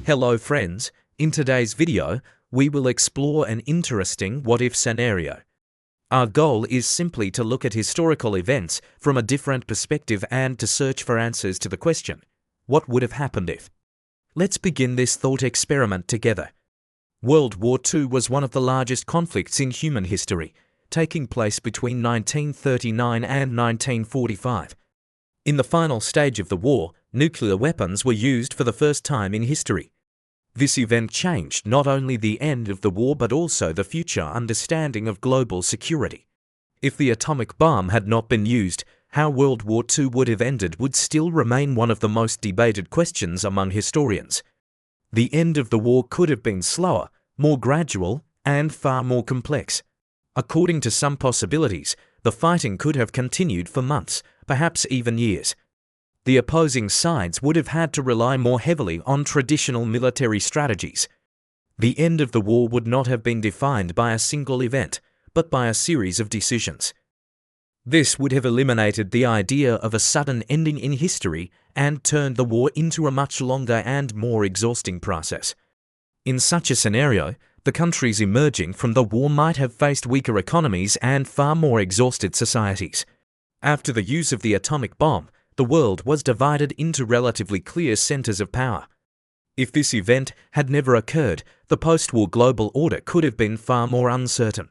Hello friends, in today's video, we will explore an interesting what-if scenario. Our goal is simply to look at historical events from a different perspective and to search for answers to the question, what would have happened if? Let's begin this thought experiment together. World War II was one of the largest conflicts in human history, taking place between 1939 and 1945. In the final stage of the war, nuclear weapons were used for the first time in history. This event changed not only the end of the war but also the future understanding of global security. If the atomic bomb had not been used, how World War II would have ended would still remain one of the most debated questions among historians. The end of the war could have been slower, more gradual, and far more complex. According to some possibilities, the fighting could have continued for months, perhaps even years. The opposing sides would have had to rely more heavily on traditional military strategies. The end of the war would not have been defined by a single event, but by a series of decisions. This would have eliminated the idea of a sudden ending in history and turned the war into a much longer and more exhausting process. In such a scenario, the countries emerging from the war might have faced weaker economies and far more exhausted societies. After the use of the atomic bomb, the world was divided into relatively clear centers of power. If this event had never occurred, the post-war global order could have been far more uncertain.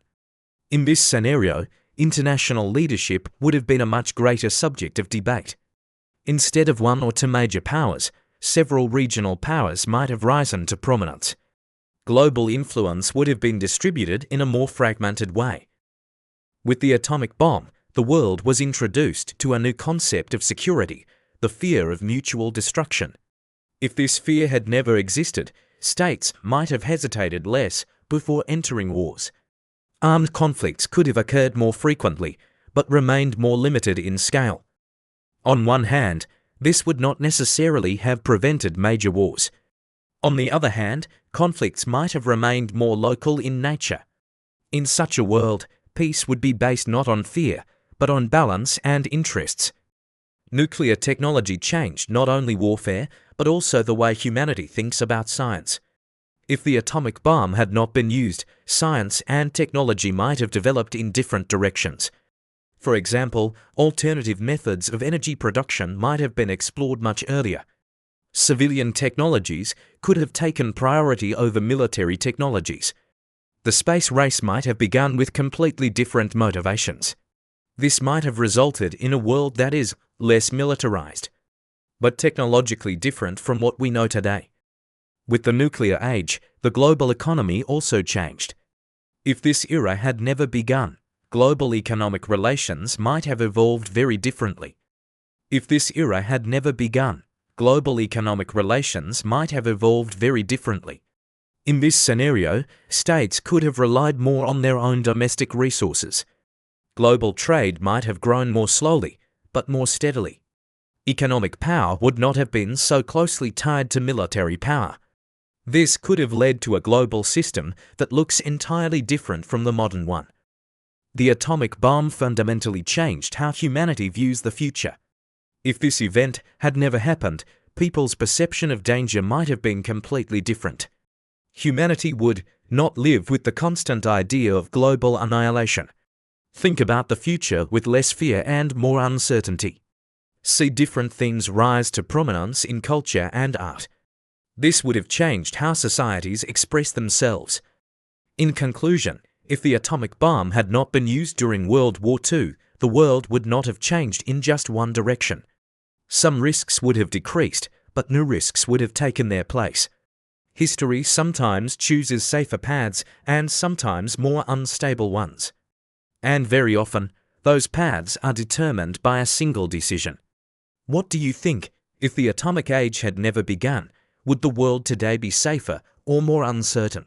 In this scenario, international leadership would have been a much greater subject of debate. Instead of one or two major powers, several regional powers might have risen to prominence. Global influence would have been distributed in a more fragmented way. With the atomic bomb, the world was introduced to a new concept of security, the fear of mutual destruction. If this fear had never existed, states might have hesitated less before entering wars. Armed conflicts could have occurred more frequently, but remained more limited in scale. On one hand, this would not necessarily have prevented major wars. On the other hand, conflicts might have remained more local in nature. In such a world, peace would be based not on fear, but on balance and interests. Nuclear technology changed not only warfare, but also the way humanity thinks about science. If the atomic bomb had not been used, science and technology might have developed in different directions. For example, alternative methods of energy production might have been explored much earlier. Civilian technologies could have taken priority over military technologies. The space race might have begun with completely different motivations. This might have resulted in a world that is less militarized, but technologically different from what we know today. With the nuclear age, the global economy also changed. If this era had never begun, global economic relations might have evolved very differently. If this era had never begun, global economic relations might have evolved very differently. In this scenario, states could have relied more on their own domestic resources. Global trade might have grown more slowly, but more steadily. Economic power would not have been so closely tied to military power. This could have led to a global system that looks entirely different from the modern one. The atomic bomb fundamentally changed how humanity views the future. If this event had never happened, people's perception of danger might have been completely different. Humanity would not live with the constant idea of global annihilation. Think about the future with less fear and more uncertainty. See different themes rise to prominence in culture and art. This would have changed how societies express themselves. In conclusion, if the atomic bomb had not been used during World War II, the world would not have changed in just one direction. Some risks would have decreased, but new risks would have taken their place. History sometimes chooses safer paths and sometimes more unstable ones. And very often, those paths are determined by a single decision. What do you think? If the atomic age had never begun, would the world today be safer or more uncertain?